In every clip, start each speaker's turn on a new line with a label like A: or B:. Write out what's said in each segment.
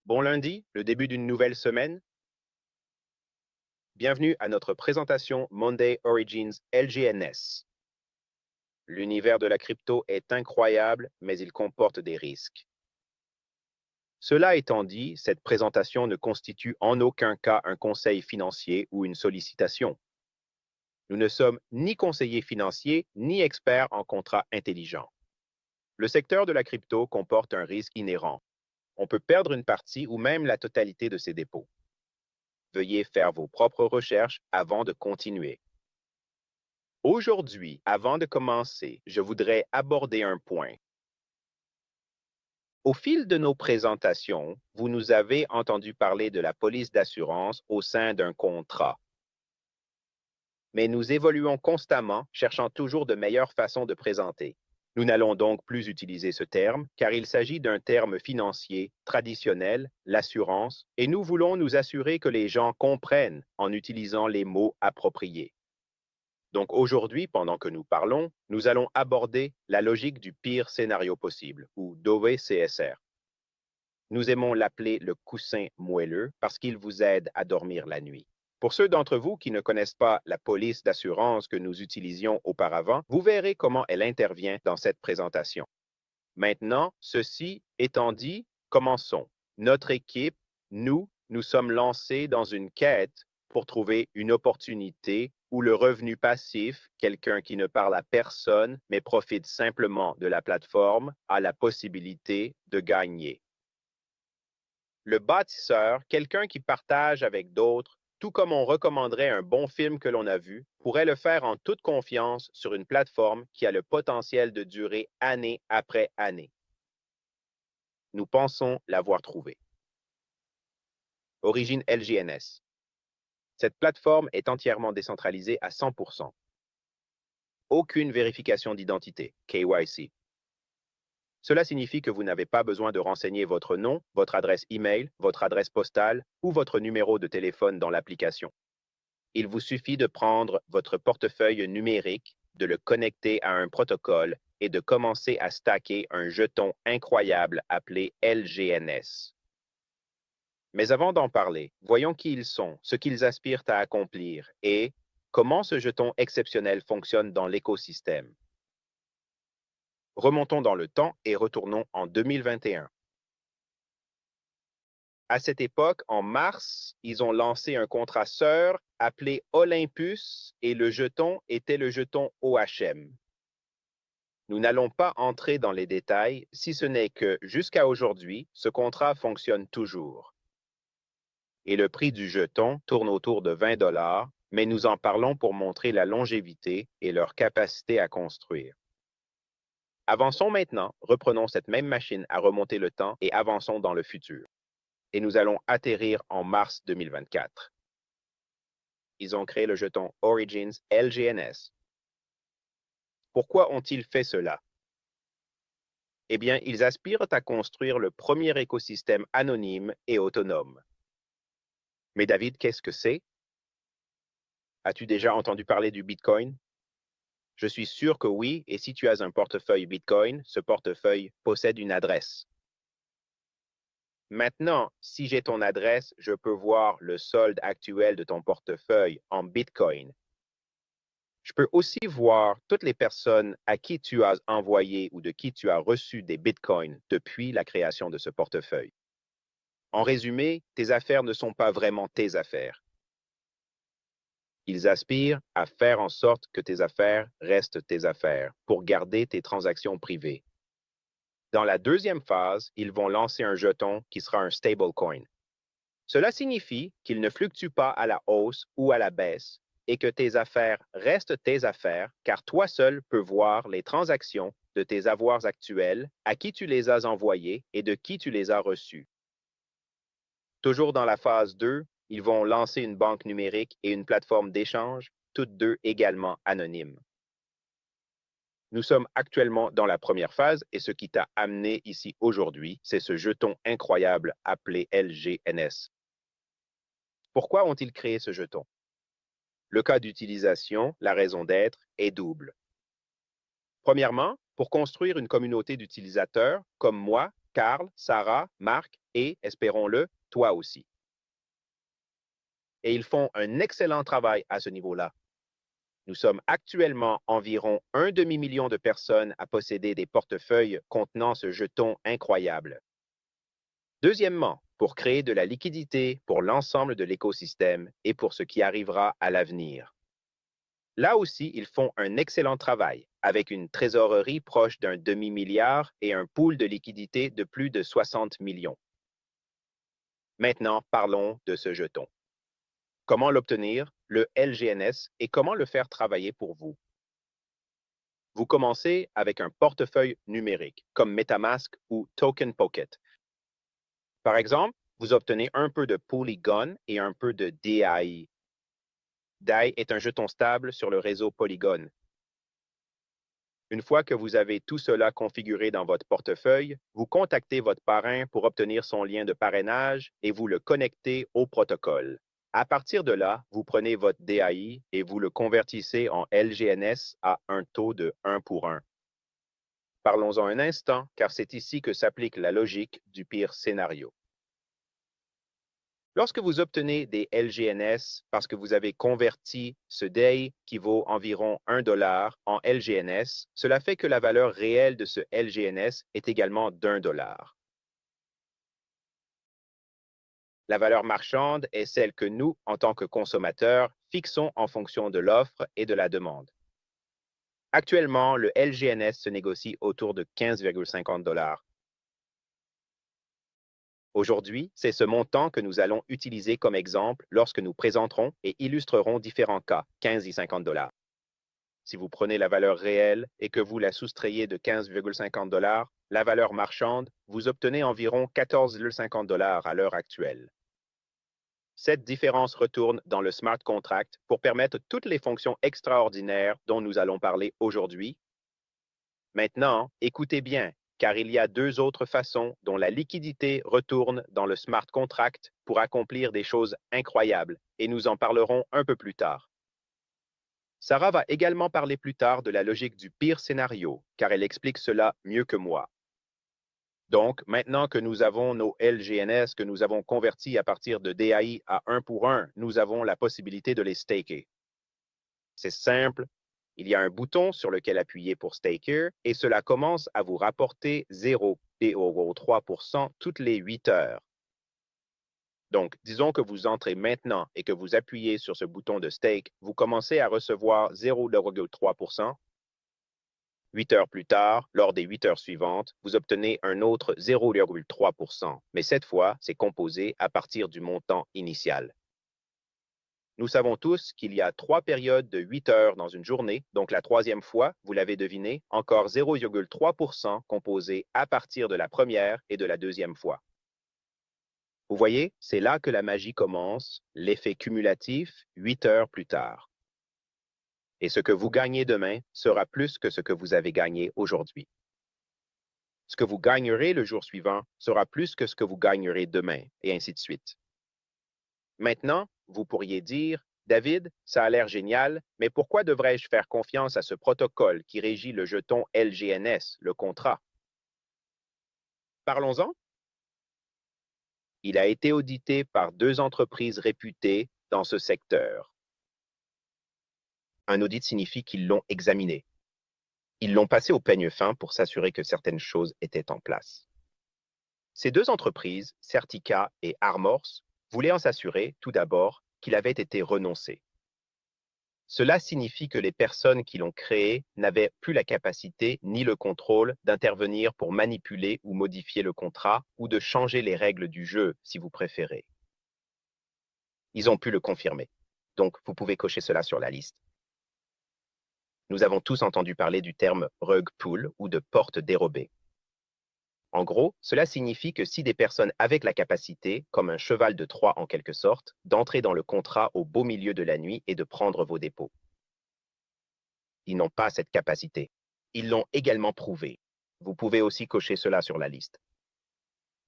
A: Bon lundi, le début d'une nouvelle semaine. Bienvenue à notre présentation Monday Origins LGNS. L'univers de la crypto est incroyable, mais il comporte des risques. Cela étant dit, cette présentation ne constitue en aucun cas un conseil financier ou une sollicitation. Nous ne sommes ni conseillers financiers ni experts en contrats intelligents. Le secteur de la crypto comporte un risque inhérent. On peut perdre une partie ou même la totalité de ses dépôts. Veuillez faire vos propres recherches avant de continuer. Aujourd'hui, avant de commencer, je voudrais aborder un point. Au fil de nos présentations, vous nous avez entendu parler de la police d'assurance au sein d'un contrat. Mais nous évoluons constamment, cherchant toujours de meilleures façons de présenter. Nous n'allons donc plus utiliser ce terme, car il s'agit d'un terme financier traditionnel, l'assurance, et nous voulons nous assurer que les gens comprennent en utilisant les mots appropriés. Donc aujourd'hui, pendant que nous parlons, nous allons aborder la logique du pire scénario possible, ou DOV-CSR. Nous aimons l'appeler le coussin moelleux parce qu'il vous aide à dormir la nuit. Pour ceux d'entre vous qui ne connaissent pas la police d'assurance que nous utilisions auparavant, vous verrez comment elle intervient dans cette présentation. Maintenant, ceci étant dit, commençons. Notre équipe, nous sommes lancés dans une quête pour trouver une opportunité où le revenu passif, quelqu'un qui ne parle à personne mais profite simplement de la plateforme, a la possibilité de gagner. Le bâtisseur, quelqu'un qui partage avec d'autres, tout comme on recommanderait un bon film que l'on a vu, pourrait le faire en toute confiance sur une plateforme qui a le potentiel de durer année après année. Nous pensons l'avoir trouvé. Origine LGNS. Cette plateforme est entièrement décentralisée à 100%. Aucune vérification d'identité, KYC. Cela signifie que vous n'avez pas besoin de renseigner votre nom, votre adresse email, votre adresse postale ou votre numéro de téléphone dans l'application. Il vous suffit de prendre votre portefeuille numérique, de le connecter à un protocole et de commencer à stacker un jeton incroyable appelé LGNS. Mais avant d'en parler, voyons qui ils sont, ce qu'ils aspirent à accomplir et comment ce jeton exceptionnel fonctionne dans l'écosystème. Remontons dans le temps et retournons en 2021. À cette époque, en mars, ils ont lancé un contrat sœur appelé Olympus et le jeton était le jeton OHM. Nous n'allons pas entrer dans les détails, si ce n'est que, jusqu'à aujourd'hui, ce contrat fonctionne toujours. Et le prix du jeton tourne autour de 20 $, mais nous en parlons pour montrer la longévité et leur capacité à construire. Avançons maintenant, reprenons cette même machine à remonter le temps et avançons dans le futur. Et nous allons atterrir en mars 2024. Ils ont créé le jeton Origins LGNS. Pourquoi ont-ils fait cela? Eh bien, ils aspirent à construire le premier écosystème anonyme et autonome. Mais David, qu'est-ce que c'est? As-tu déjà entendu parler du Bitcoin? Je suis sûr que oui, et si tu as un portefeuille Bitcoin, ce portefeuille possède une adresse. Maintenant, si j'ai ton adresse, je peux voir le solde actuel de ton portefeuille en Bitcoin. Je peux aussi voir toutes les personnes à qui tu as envoyé ou de qui tu as reçu des Bitcoins depuis la création de ce portefeuille. En résumé, tes affaires ne sont pas vraiment tes affaires. Ils aspirent à faire en sorte que tes affaires restent tes affaires pour garder tes transactions privées. Dans la deuxième phase, ils vont lancer un jeton qui sera un stablecoin. Cela signifie qu'il ne fluctue pas à la hausse ou à la baisse et que tes affaires restent tes affaires car toi seul peux voir les transactions de tes avoirs actuels, à qui tu les as envoyés et de qui tu les as reçus. Toujours dans la phase 2, ils vont lancer une banque numérique et une plateforme d'échange, toutes deux également anonymes. Nous sommes actuellement dans la première phase et ce qui t'a amené ici aujourd'hui, c'est ce jeton incroyable appelé LGNS. Pourquoi ont-ils créé ce jeton? Le cas d'utilisation, la raison d'être, est double. Premièrement, pour construire une communauté d'utilisateurs comme moi Carl, Sarah, Marc et, espérons-le, toi aussi. Et ils font un excellent travail à ce niveau-là. Nous sommes actuellement environ un demi-million de personnes à posséder des portefeuilles contenant ce jeton incroyable. Deuxièmement, pour créer de la liquidité pour l'ensemble de l'écosystème et pour ce qui arrivera à l'avenir. Là aussi, ils font un excellent travail, avec une trésorerie proche d'un demi-milliard et un pool de liquidité de plus de 60 millions. Maintenant, parlons de ce jeton. Comment l'obtenir, le LGNS, et comment le faire travailler pour vous? Vous commencez avec un portefeuille numérique, comme MetaMask ou Token Pocket. Par exemple, vous obtenez un peu de Polygon et un peu de DAI. DAI est un jeton stable sur le réseau Polygon. Une fois que vous avez tout cela configuré dans votre portefeuille, vous contactez votre parrain pour obtenir son lien de parrainage et vous le connectez au protocole. À partir de là, vous prenez votre DAI et vous le convertissez en LGNS à un taux de 1 pour 1. Parlons-en un instant, car c'est ici que s'applique la logique du pire scénario. Lorsque vous obtenez des LGNS parce que vous avez converti ce DAI qui vaut environ 1 dollar en LGNS, cela fait que la valeur réelle de ce LGNS est également d'1 dollar. La valeur marchande est celle que nous, en tant que consommateurs, fixons en fonction de l'offre et de la demande. Actuellement, le LGNS se négocie autour de 15,50 dollars. Aujourd'hui, c'est ce montant que nous allons utiliser comme exemple lorsque nous présenterons et illustrerons différents cas, 15 et 50 dollars. Si vous prenez la valeur réelle et que vous la soustrayez de 15,50 dollars, la valeur marchande, vous obtenez environ 14,50 dollars à l'heure actuelle. Cette différence retourne dans le smart contract pour permettre toutes les fonctions extraordinaires dont nous allons parler aujourd'hui. Maintenant, écoutez bien, car il y a deux autres façons dont la liquidité retourne dans le smart contract pour accomplir des choses incroyables, et nous en parlerons un peu plus tard. Sarah va également parler plus tard de la logique du pire scénario, car elle explique cela mieux que moi. Donc, maintenant que nous avons nos LGNS que nous avons convertis à partir de DAI à 1 pour 1, nous avons la possibilité de les staker. C'est simple. Il y a un bouton sur lequel appuyer pour staker et cela commence à vous rapporter 0,03% toutes les 8 heures. Donc, disons que vous entrez maintenant et que vous appuyez sur ce bouton de stake, vous commencez à recevoir 0,3%. 8 heures plus tard, lors des 8 heures suivantes, vous obtenez un autre 0,3%, mais cette fois, c'est composé à partir du montant initial. Nous savons tous qu'il y a 3 périodes de 8 heures dans une journée, donc la troisième fois, vous l'avez deviné, encore 0,3% composé à partir de la première et de la deuxième fois. Vous voyez, c'est là que la magie commence, l'effet cumulatif 8 heures plus tard. Et ce que vous gagnez demain sera plus que ce que vous avez gagné aujourd'hui. Ce que vous gagnerez le jour suivant sera plus que ce que vous gagnerez demain, et ainsi de suite. Maintenant, vous pourriez dire, David, ça a l'air génial, mais pourquoi devrais-je faire confiance à ce protocole qui régit le jeton LGNS, le contrat? Parlons-en. Il a été audité par 2 entreprises réputées dans ce secteur. Un audit signifie qu'ils l'ont examiné. Ils l'ont passé au peigne fin pour s'assurer que certaines choses étaient en place. Ces 2 entreprises, Certica et Armors, voulaient en s'assurer, tout d'abord, qu'il avait été renoncé. Cela signifie que les personnes qui l'ont créé n'avaient plus la capacité ni le contrôle d'intervenir pour manipuler ou modifier le contrat ou de changer les règles du jeu, si vous préférez. Ils ont pu le confirmer. Donc, vous pouvez cocher cela sur la liste. Nous avons tous entendu parler du terme rug pull ou de porte dérobée. En gros, cela signifie que si des personnes avaient la capacité, comme un cheval de Troie en quelque sorte, d'entrer dans le contrat au beau milieu de la nuit et de prendre vos dépôts. Ils n'ont pas cette capacité. Ils l'ont également prouvé. Vous pouvez aussi cocher cela sur la liste.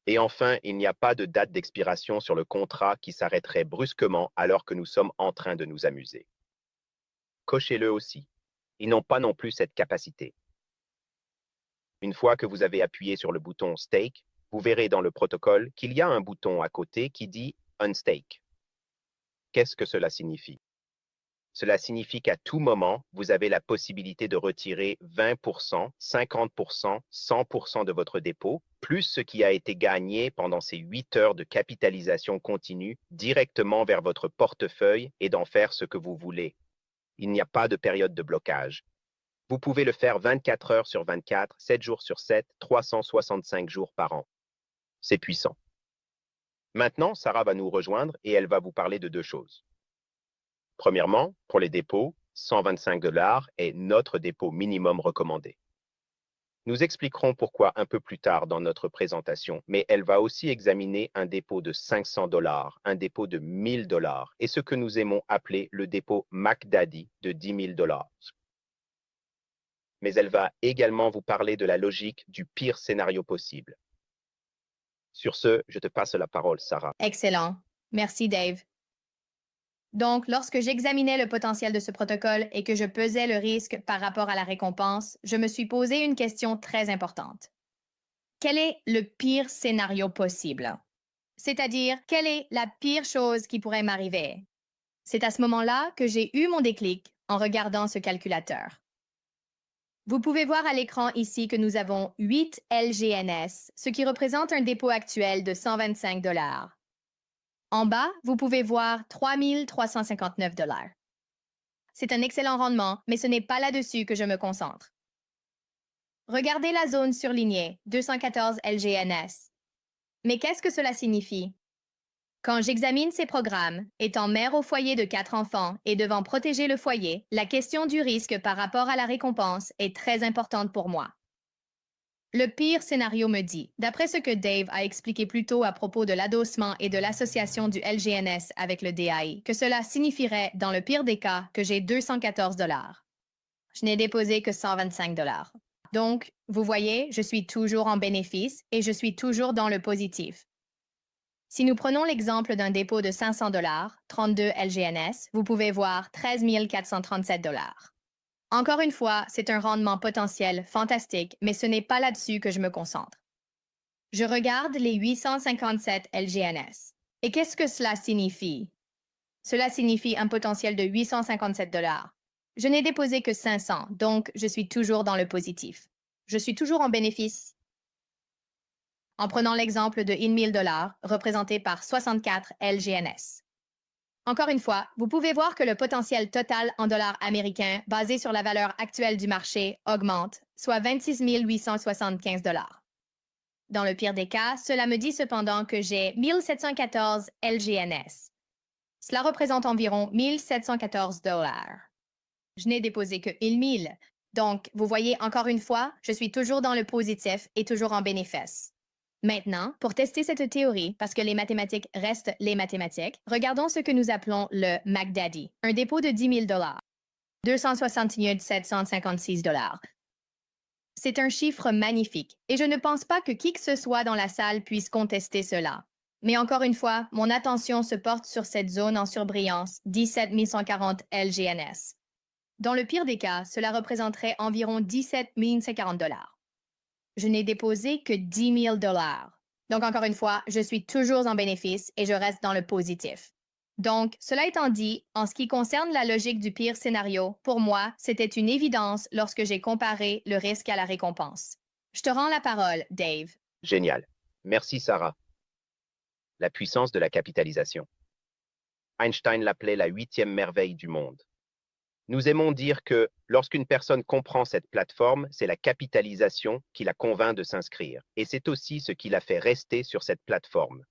A: Et enfin, il n'y a pas de date d'expiration sur le contrat qui s'arrêterait brusquement alors que nous sommes en train de nous amuser. Cochez-le aussi. Ils n'ont pas non plus cette capacité. Une fois que vous avez appuyé sur le bouton Stake, vous verrez dans le protocole qu'il y a un bouton à côté qui dit Unstake. Qu'est-ce que cela signifie? Cela signifie qu'à tout moment, vous avez la possibilité de retirer 20%, 50%, 100% de votre dépôt, plus ce qui a été gagné pendant ces 8 heures de capitalisation continue directement vers votre portefeuille et d'en faire ce que vous voulez. Il n'y a pas de période de blocage. Vous pouvez le faire 24 heures sur 24, 7 jours sur 7, 365 jours par an. C'est puissant. Maintenant, Sarah va nous rejoindre et elle va vous parler de deux choses. Premièrement, pour les dépôts, 125 $ est notre dépôt minimum recommandé. Nous expliquerons pourquoi un peu plus tard dans notre présentation, mais elle va aussi examiner un dépôt de 500 $, un dépôt de 1000 $ et ce que nous aimons appeler le dépôt McDaddy de 10 000 $. Mais elle va également vous parler de la logique du pire scénario possible. Sur ce, je te passe la parole, Sarah.
B: Excellent. Merci, Dave. Donc, lorsque j'examinais le potentiel de ce protocole et que je pesais le risque par rapport à la récompense, je me suis posé une question très importante. Quel est le pire scénario possible? C'est-à-dire, quelle est la pire chose qui pourrait m'arriver? C'est à ce moment-là que j'ai eu mon déclic en regardant ce calculateur. Vous pouvez voir à l'écran ici que nous avons 8 LGNS, ce qui représente un dépôt actuel de 125 $. En bas, vous pouvez voir 3 359 $. C'est un excellent rendement, mais ce n'est pas là-dessus que je me concentre. Regardez la zone surlignée, 214 LGNS. Mais qu'est-ce que cela signifie? Quand j'examine ces programmes, étant mère au foyer de 4 enfants et devant protéger le foyer, la question du risque par rapport à la récompense est très importante pour moi. Le pire scénario me dit, d'après ce que Dave a expliqué plus tôt à propos de l'adossement et de l'association du LGNS avec le DAI, que cela signifierait, dans le pire des cas, que j'ai 214 $. Je n'ai déposé que 125 $. Donc, vous voyez, je suis toujours en bénéfice et je suis toujours dans le positif. Si nous prenons l'exemple d'un dépôt de 500 $, 32 LGNS, vous pouvez voir 13 437 $. Encore une fois, c'est un rendement potentiel fantastique, mais ce n'est pas là-dessus que je me concentre. Je regarde les 857 LGNS. Et qu'est-ce que cela signifie? Cela signifie un potentiel de 857 $. Je n'ai déposé que 500, donc je suis toujours dans le positif. Je suis toujours en bénéfice. En prenant l'exemple de 1000 $, représenté par 64 LGNS. Encore une fois, vous pouvez voir que le potentiel total en dollars américains basé sur la valeur actuelle du marché augmente, soit 26 875 $. Dans le pire des cas, cela me dit cependant que j'ai 1714 LGNS. Cela représente environ 1714 $. Je n'ai déposé que 1000. Donc, vous voyez encore une fois, je suis toujours dans le positif et toujours en bénéfice. Maintenant, pour tester cette théorie, parce que les mathématiques restent les mathématiques, regardons ce que nous appelons le McDaddy, un dépôt de 10 000 $, 261 756 $. C'est un chiffre magnifique, et je ne pense pas que qui que ce soit dans la salle puisse contester cela. Mais encore une fois, mon attention se porte sur cette zone en surbrillance, 17 140 LGNS. Dans le pire des cas, cela représenterait environ 17 140 $. Je n'ai déposé que 10 000 $. Donc, encore une fois, je suis toujours en bénéfice et je reste dans le positif. Donc, cela étant dit, en ce qui concerne la logique du pire scénario, pour moi, c'était une évidence lorsque j'ai comparé le risque à la récompense. Je te rends la parole, Dave.
A: Génial. Merci, Sarah. La puissance de la capitalisation. Einstein l'appelait la 8e merveille du monde. Nous aimons dire que lorsqu'une personne comprend cette plateforme, c'est la capitalisation qui la convainc de s'inscrire. Et c'est aussi ce qui la fait rester sur cette plateforme.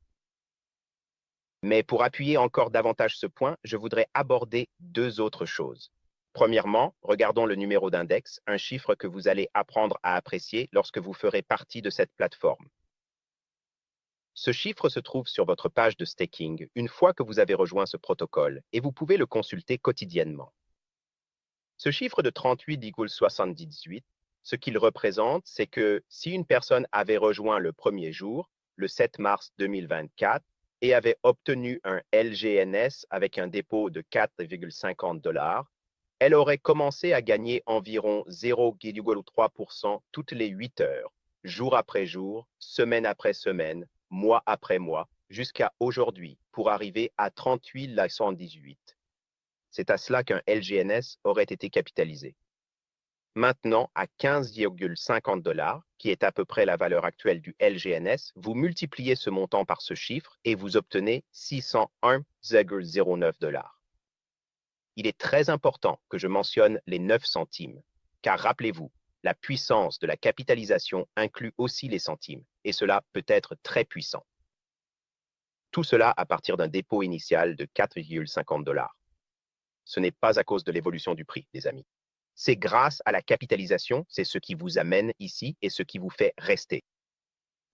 A: Mais pour appuyer encore davantage ce point, je voudrais aborder deux autres choses. Premièrement, regardons le numéro d'index, un chiffre que vous allez apprendre à apprécier lorsque vous ferez partie de cette plateforme. Ce chiffre se trouve sur votre page de staking une fois que vous avez rejoint ce protocole et vous pouvez le consulter quotidiennement. Ce chiffre de 38,78, ce qu'il représente, c'est que si une personne avait rejoint le premier jour, le 7 mars 2024, et avait obtenu un LGNS avec un dépôt de 4,50 $, elle aurait commencé à gagner environ 0,3% toutes les 8 heures, jour après jour, semaine après semaine, mois après mois, jusqu'à aujourd'hui, pour arriver à 38 118. C'est à cela qu'un LGNS aurait été capitalisé. Maintenant, à 15,50 $, qui est à peu près la valeur actuelle du LGNS, vous multipliez ce montant par ce chiffre et vous obtenez 601,09 $. Il est très important que je mentionne les 9 centimes, car rappelez-vous, la puissance de la capitalisation inclut aussi les centimes, et cela peut être très puissant. Tout cela à partir d'un dépôt initial de 4,50 $. Ce n'est pas à cause de l'évolution du prix, les amis. C'est grâce à la capitalisation, c'est ce qui vous amène ici et ce qui vous fait rester.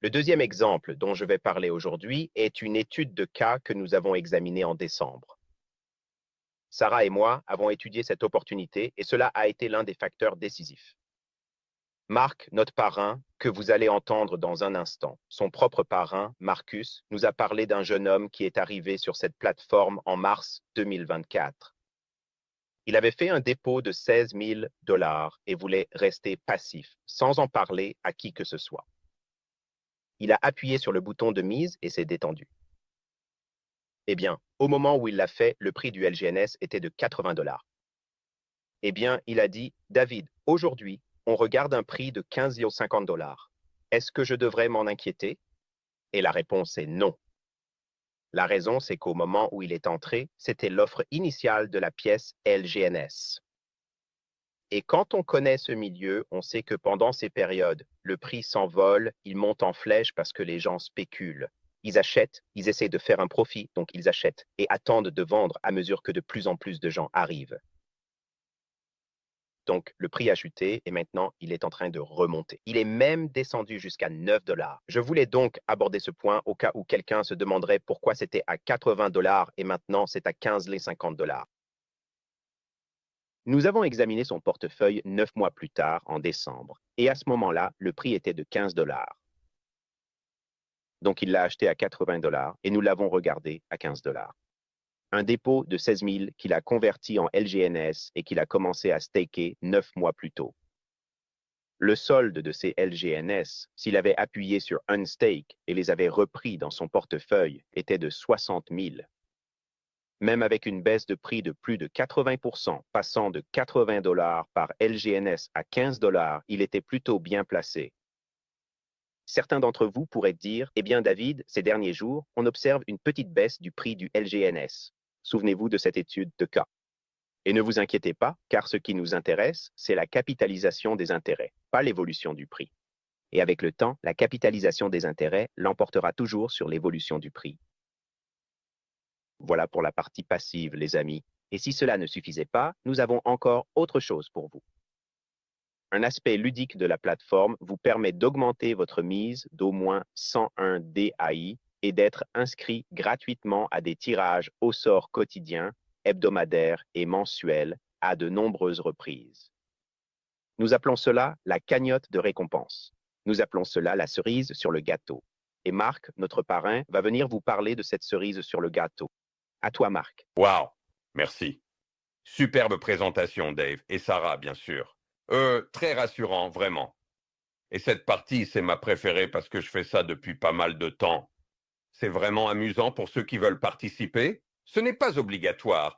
A: Le deuxième exemple dont je vais parler aujourd'hui est une étude de cas que nous avons examinée en décembre. Sarah et moi avons étudié cette opportunité et cela a été l'un des facteurs décisifs. Marc, notre parrain, que vous allez entendre dans un instant, son propre parrain, Marcus, nous a parlé d'un jeune homme qui est arrivé sur cette plateforme en mars 2024. Il avait fait un dépôt de 16 000 $ et voulait rester passif, sans en parler à qui que ce soit. Il a appuyé sur le bouton de mise et s'est détendu. Eh bien, au moment où il l'a fait, le prix du LGNS était de 80 $. Eh bien, il a dit, David, aujourd'hui, on regarde un prix de 15,50 $. Est-ce que je devrais m'en inquiéter? Et la réponse est non. La raison, c'est qu'au moment où il est entré, c'était l'offre initiale de la pièce LGNS. Et quand on connaît ce milieu, on sait que pendant ces périodes, le prix s'envole, il monte en flèche parce que les gens spéculent. Ils achètent, ils essaient de faire un profit, donc ils achètent et attendent de vendre à mesure que de plus en plus de gens arrivent. Donc, le prix a chuté et maintenant, il est en train de remonter. Il est même descendu jusqu'à 9 $. Je voulais donc aborder ce point au cas où quelqu'un se demanderait pourquoi c'était à 80 $ et maintenant c'est à 15,50 $. Nous avons examiné son portefeuille 9 mois plus tard, en décembre, et à ce moment-là, le prix était de 15 $. Donc, il l'a acheté à 80 $ et nous l'avons regardé à 15 $. Un dépôt de 16 000 qu'il a converti en LGNS et qu'il a commencé à staker 9 mois plus tôt. Le solde de ces LGNS, s'il avait appuyé sur Unstake et les avait repris dans son portefeuille, était de 60 000. Même avec une baisse de prix de plus de 80%, passant de 80 $ par LGNS à 15 $, il était plutôt bien placé. Certains d'entre vous pourraient dire, eh bien David, ces derniers jours, on observe une petite baisse du prix du LGNS. Souvenez-vous de cette étude de cas. Et ne vous inquiétez pas, car ce qui nous intéresse, c'est la capitalisation des intérêts, pas l'évolution du prix. Et avec le temps, la capitalisation des intérêts l'emportera toujours sur l'évolution du prix. Voilà pour la partie passive, les amis. Et si cela ne suffisait pas, nous avons encore autre chose pour vous. Un aspect ludique de la plateforme vous permet d'augmenter votre mise d'au moins 101 DAI et d'être inscrit gratuitement à des tirages au sort quotidiens, hebdomadaires et mensuels à de nombreuses reprises. Nous appelons cela la cagnotte de récompense. Nous appelons cela la cerise sur le gâteau. Et Marc, notre parrain, va venir vous parler de cette cerise sur le gâteau. À toi, Marc.
C: Wow, merci. Superbe présentation, Dave. Et Sarah, bien sûr. Très rassurant, vraiment. Et cette partie, c'est ma préférée parce que je fais ça depuis pas mal de temps. C'est vraiment amusant pour ceux qui veulent participer. Ce n'est pas obligatoire,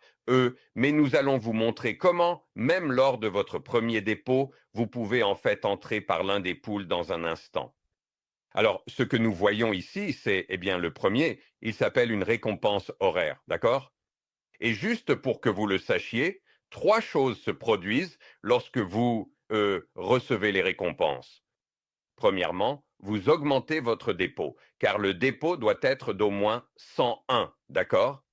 C: mais nous allons vous montrer comment, même lors de votre premier dépôt, vous pouvez en fait entrer par l'un des pools dans un instant. Alors, ce que nous voyons ici, c'est, eh bien, le premier, il s'appelle une récompense horaire, d'accord? Et juste pour que vous le sachiez, 3 choses se produisent lorsque vous recevez les récompenses. Premièrement, vous augmentez votre dépôt, car le dépôt doit être d'au moins 101, d'accord?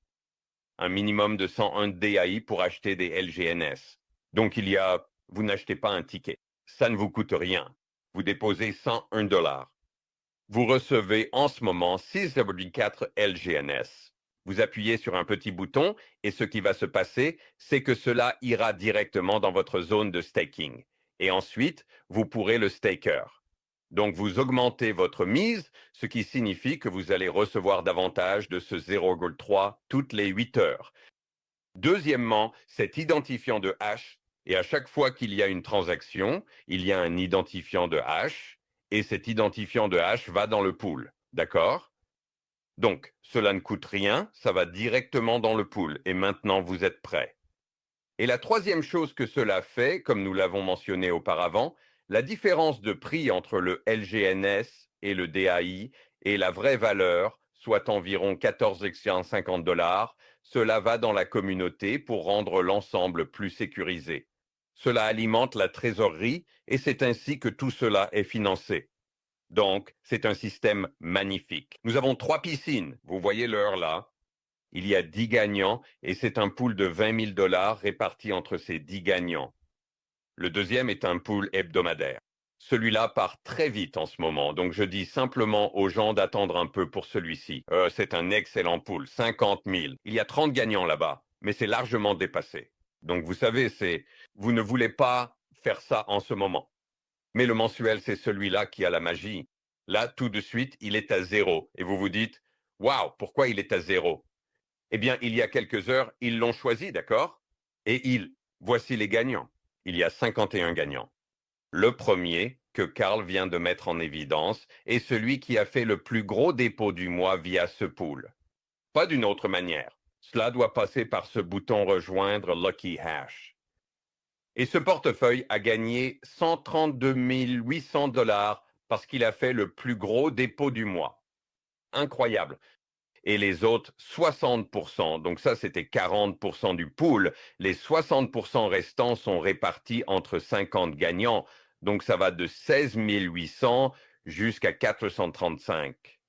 C: Un minimum de 101 DAI pour acheter des LGNS. Donc vous n'achetez pas un ticket. Ça ne vous coûte rien. Vous déposez 101 $. Vous recevez en ce moment 6,4 LGNS. Vous appuyez sur un petit bouton et ce qui va se passer, c'est que cela ira directement dans votre zone de staking. Et ensuite, vous pourrez le staker. Donc, vous augmentez votre mise, ce qui signifie que vous allez recevoir davantage de ce 0,3 toutes les 8 heures. Deuxièmement, cet identifiant de hash, et à chaque fois qu'il y a une transaction, il y a un identifiant de hash, et cet identifiant de hash va dans le pool. D'accord? Donc, cela ne coûte rien, ça va directement dans le pool. Et maintenant, vous êtes prêts. Et la troisième chose que cela fait, comme nous l'avons mentionné auparavant, la différence de prix entre le LGNS et le DAI et la vraie valeur, soit environ 14,50 $, cela va dans la communauté pour rendre l'ensemble plus sécurisé. Cela alimente la trésorerie et c'est ainsi que tout cela est financé. Donc, c'est un système magnifique. Nous avons 3 piscines, vous voyez l'heure là. Il y a 10 gagnants et c'est un pool de 20 000 $ répartis entre ces 10 gagnants. Le deuxième est un pool hebdomadaire. Celui-là part très vite en ce moment, donc je dis simplement aux gens d'attendre un peu pour celui-ci. C'est un excellent pool, 50 000. Il y a 30 gagnants là-bas, mais c'est largement dépassé. Donc vous savez, vous ne voulez pas faire ça en ce moment. Mais le mensuel, c'est celui-là qui a la magie. Là, tout de suite, il est à 0. Et vous vous dites, waouh, pourquoi il est à 0? Eh bien, il y a quelques heures, ils l'ont choisi, d'accord? Et voici les gagnants. Il y a 51 gagnants. Le premier, que Carl vient de mettre en évidence, est celui qui a fait le plus gros dépôt du mois via ce pool. Pas d'une autre manière. Cela doit passer par ce bouton rejoindre Lucky Hash. Et ce portefeuille a gagné 132 800 $ parce qu'il a fait le plus gros dépôt du mois. Incroyable. Et les autres 60%, donc ça c'était 40% du pool, les 60% restants sont répartis entre 50 gagnants, donc ça va de 16 800 jusqu'à 435.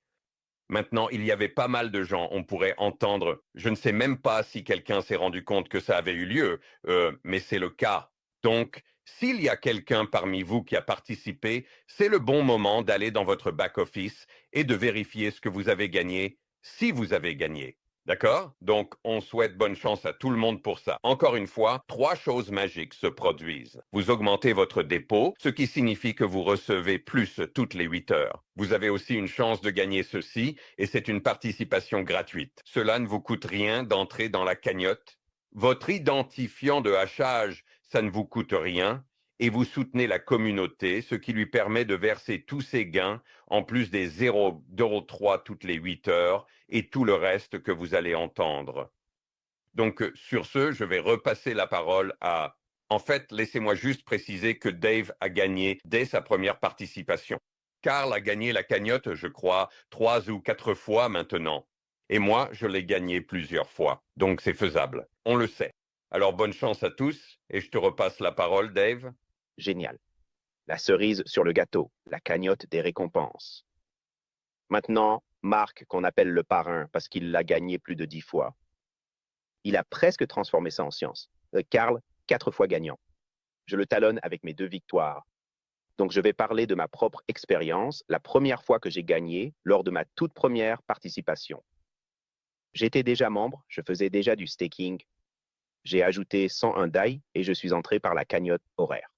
C: Maintenant, il y avait pas mal de gens, on pourrait entendre, je ne sais même pas si quelqu'un s'est rendu compte que ça avait eu lieu, mais c'est le cas. Donc, s'il y a quelqu'un parmi vous qui a participé, c'est le bon moment d'aller dans votre back-office et de vérifier ce que vous avez gagné, si vous avez gagné. D'accord? Donc, on souhaite bonne chance à tout le monde pour ça. Encore une fois, 3 choses magiques se produisent. Vous augmentez votre dépôt, ce qui signifie que vous recevez plus toutes les 8 heures. Vous avez aussi une chance de gagner ceci, et c'est une participation gratuite. Cela ne vous coûte rien d'entrer dans la cagnotte. Votre identifiant de hachage, ça ne vous coûte rien, et vous soutenez la communauté, ce qui lui permet de verser tous ses gains, en plus des 0,3 toutes les 8 heures, et tout le reste que vous allez entendre. Donc, sur ce, je vais repasser la parole à... En fait, laissez-moi juste préciser que Dave a gagné dès sa première participation. Carl a gagné la cagnotte, je crois, 3 ou 4 fois maintenant. Et moi, je l'ai gagné plusieurs fois. Donc, c'est faisable. On le sait. Alors, bonne chance à tous, et je te repasse la parole, Dave.
A: Génial. La cerise sur le gâteau, la cagnotte des récompenses. Maintenant, Marc, qu'on appelle le parrain parce qu'il l'a gagné plus de 10 fois. Il a presque transformé ça en science. Carl, 4 fois gagnant. Je le talonne avec mes 2 victoires. Donc, je vais parler de ma propre expérience, la première fois que j'ai gagné lors de ma toute première participation. J'étais déjà membre, je faisais déjà du staking. J'ai ajouté 101 DAI et je suis entré par la cagnotte horaire.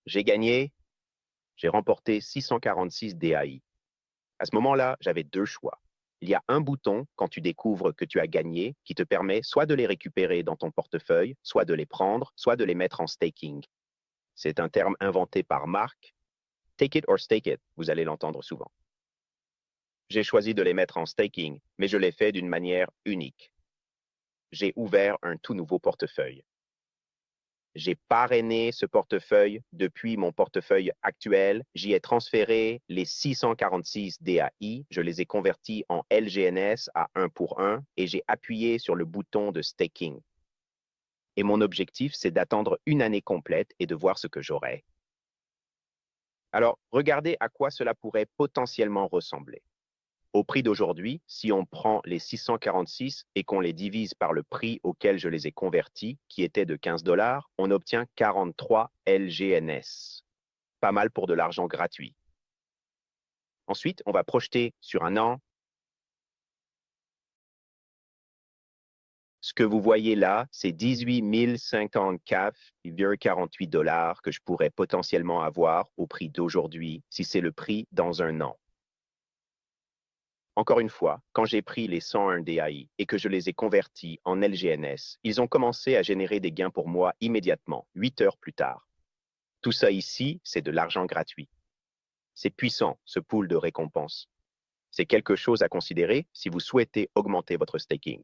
A: J'ai gagné, j'ai remporté 646 DAI. À ce moment-là, j'avais 2 choix. Il y a un bouton quand tu découvres que tu as gagné qui te permet soit de les récupérer dans ton portefeuille, soit de les prendre, soit de les mettre en staking. C'est un terme inventé par Marc. Take it or stake it, vous allez l'entendre souvent. J'ai choisi de les mettre en staking, mais je l'ai fait d'une manière unique. J'ai ouvert un tout nouveau portefeuille. J'ai parrainé ce portefeuille depuis mon portefeuille actuel. J'y ai transféré les 646 DAI. Je les ai convertis en LGNS à 1 pour 1 et j'ai appuyé sur le bouton de staking. Et mon objectif, c'est d'attendre une année complète et de voir ce que j'aurai. Alors, regardez à quoi cela pourrait potentiellement ressembler. Au prix d'aujourd'hui, si on prend les 646 et qu'on les divise par le prix auquel je les ai convertis, qui était de 15 $, on obtient 43 LGNS. Pas mal pour de l'argent gratuit. Ensuite, on va projeter sur un an. Ce que vous voyez là, c'est 18 054,48 $ que je pourrais potentiellement avoir au prix d'aujourd'hui si c'est le prix dans un an. Encore une fois, quand j'ai pris les 101 DAI et que je les ai convertis en LGNS, ils ont commencé à générer des gains pour moi immédiatement, 8 heures plus tard. Tout ça ici, c'est de l'argent gratuit. C'est puissant, ce pool de récompenses. C'est quelque chose à considérer si vous souhaitez augmenter votre staking.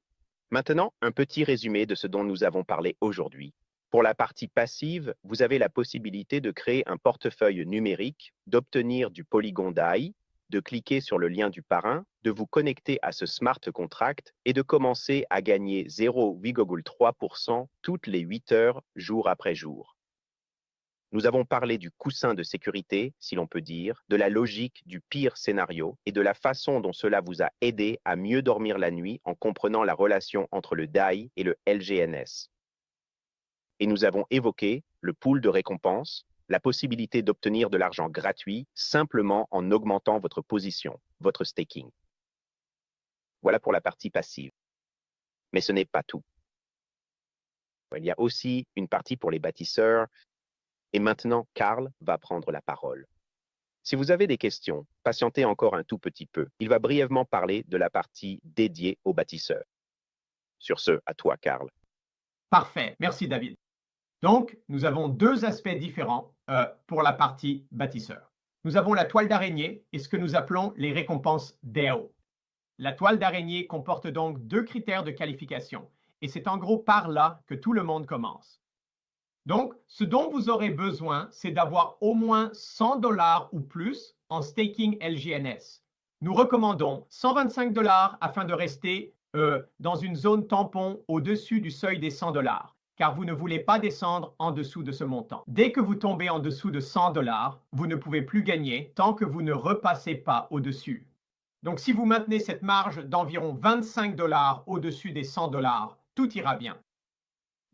A: Maintenant, un petit résumé de ce dont nous avons parlé aujourd'hui. Pour la partie passive, vous avez la possibilité de créer un portefeuille numérique, d'obtenir du Polygon DAI, de cliquer sur le lien du parrain, de vous connecter à ce smart contract et de commencer à gagner 0,3% toutes les 8 heures, jour après jour. Nous avons parlé du coussin de sécurité, si l'on peut dire, de la logique du pire scénario et de la façon dont cela vous a aidé à mieux dormir la nuit en comprenant la relation entre le DAI et le LGNS. Et nous avons évoqué le pool de récompenses, la possibilité d'obtenir de l'argent gratuit simplement en augmentant votre position, votre staking. Voilà pour la partie passive. Mais ce n'est pas tout. Il y a aussi une partie pour les bâtisseurs. Et maintenant, Carl va prendre la parole. Si vous avez des questions, patientez encore un tout petit peu. Il va brièvement parler de la partie dédiée aux bâtisseurs. Sur ce, à toi, Carl.
D: Parfait. Merci, David. Donc, nous avons deux aspects différents pour la partie bâtisseur. Nous avons la toile d'araignée et ce que nous appelons les récompenses DAO. La toile d'araignée comporte donc deux critères de qualification. Et c'est en gros par là que tout le monde commence. Donc, ce dont vous aurez besoin, c'est d'avoir au moins 100 $ ou plus en staking LGNS. Nous recommandons 125 $ afin de rester dans une zone tampon au-dessus du seuil des 100 $, car vous ne voulez pas descendre en dessous de ce montant. Dès que vous tombez en dessous de 100 $, vous ne pouvez plus gagner tant que vous ne repassez pas au-dessus. Donc, si vous maintenez cette marge d'environ 25 $ au-dessus des 100 $, tout ira bien.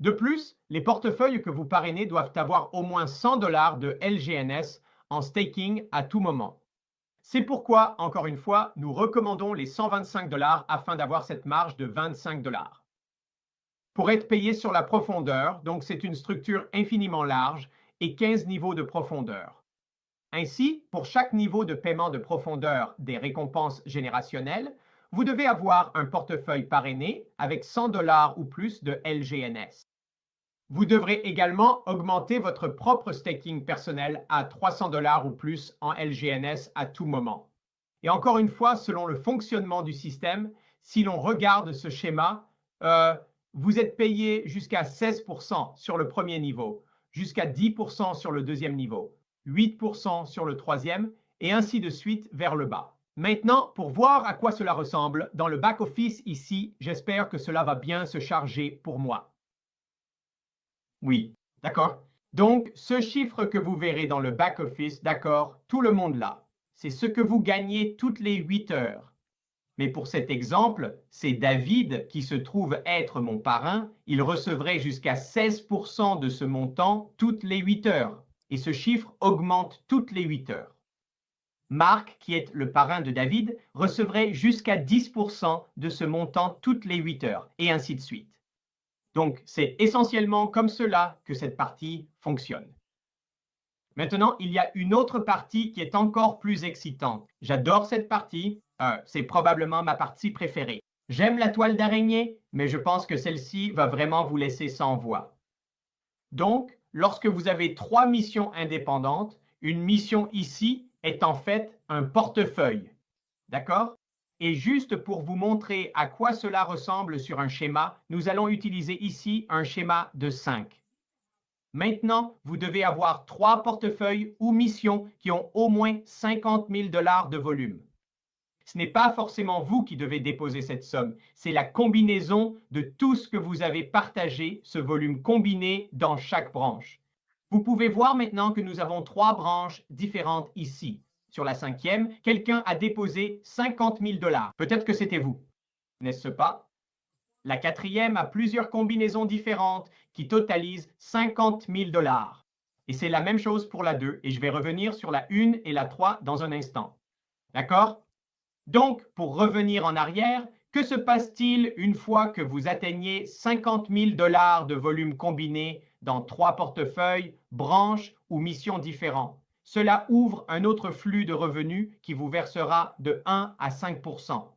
D: De plus, les portefeuilles que vous parrainez doivent avoir au moins 100 $ de LGNS en staking à tout moment. C'est pourquoi, encore une fois, nous recommandons les 125 $ afin d'avoir cette marge de 25 $. Pour être payé sur la profondeur, donc c'est une structure infiniment large et 15 niveaux de profondeur. Ainsi, pour chaque niveau de paiement de profondeur des récompenses générationnelles, vous devez avoir un portefeuille parrainé avec 100 $ ou plus de LGNS. Vous devrez également augmenter votre propre staking personnel à 300 $ ou plus en LGNS à tout moment. Et encore une fois, selon le fonctionnement du système, si l'on regarde ce schéma, vous êtes payé jusqu'à 16% sur le premier niveau, jusqu'à 10% sur le deuxième niveau, 8% sur le troisième, et ainsi de suite vers le bas. Maintenant, pour voir à quoi cela ressemble, dans le back-office ici, j'espère que cela va bien se charger pour moi. Oui, d'accord. Donc, ce chiffre que vous verrez dans le back-office, d'accord, tout le monde là, c'est ce que vous gagnez toutes les 8 heures. Mais pour cet exemple, c'est David qui se trouve être mon parrain. Il recevrait jusqu'à 16% de ce montant toutes les 8 heures. Et ce chiffre augmente toutes les 8 heures. Marc, qui est le parrain de David, recevrait jusqu'à 10% de ce montant toutes les 8 heures, et ainsi de suite. Donc, c'est essentiellement comme cela que cette partie fonctionne. Maintenant, il y a une autre partie qui est encore plus excitante. J'adore cette partie, c'est probablement ma partie préférée. J'aime la toile d'araignée, mais je pense que celle-ci va vraiment vous laisser sans voix. Donc, lorsque vous avez 3 missions indépendantes, une mission ici est en fait un portefeuille. D'accord? Et juste pour vous montrer à quoi cela ressemble sur un schéma, nous allons utiliser ici un schéma de 5. Maintenant, vous devez avoir 3 portefeuilles ou missions qui ont au moins 50 000 $ de volume. Ce n'est pas forcément vous qui devez déposer cette somme, c'est la combinaison de tout ce que vous avez partagé, ce volume combiné dans chaque branche. Vous pouvez voir maintenant que nous avons 3 branches différentes ici. Sur la 5e, quelqu'un a déposé 50 000 $. Peut-être que c'était vous, n'est-ce pas? La 4e a plusieurs combinaisons différentes qui totalisent 50 000 $. Et c'est la même chose pour la 2, et je vais revenir sur la 1 et la 3 dans un instant. D'accord? Donc, pour revenir en arrière, que se passe-t-il une fois que vous atteignez 50 000 $ de volume combiné dans 3 portefeuilles, branches ou missions différents? Cela ouvre un autre flux de revenus qui vous versera de 1 à 5%.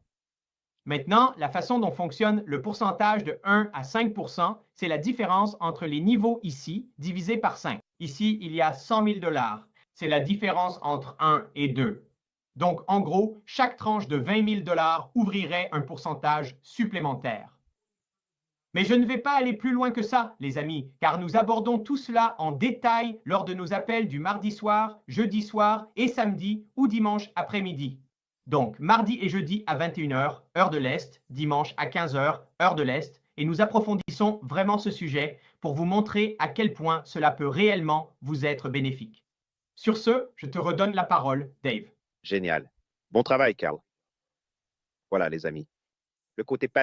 D: Maintenant, la façon dont fonctionne le pourcentage de 1 à 5%, c'est la différence entre les niveaux ici divisé par 5. Ici, il y a 100 000 $. c'est la différence entre 1 et 2. Donc, en gros, chaque tranche de 20 000 $ ouvrirait un pourcentage supplémentaire. Mais je ne vais pas aller plus loin que ça, les amis, car nous abordons tout cela en détail lors de nos appels du mardi soir, jeudi soir et samedi ou dimanche après-midi. Donc, mardi et jeudi à 21 h, heure de l'Est, dimanche à 15 h, heure de l'Est, et nous approfondissons vraiment ce sujet pour vous montrer à quel point cela peut réellement vous être bénéfique. Sur ce, je te redonne la parole, Dave.
A: Génial. Bon travail, Carl. Voilà, les amis. Le côté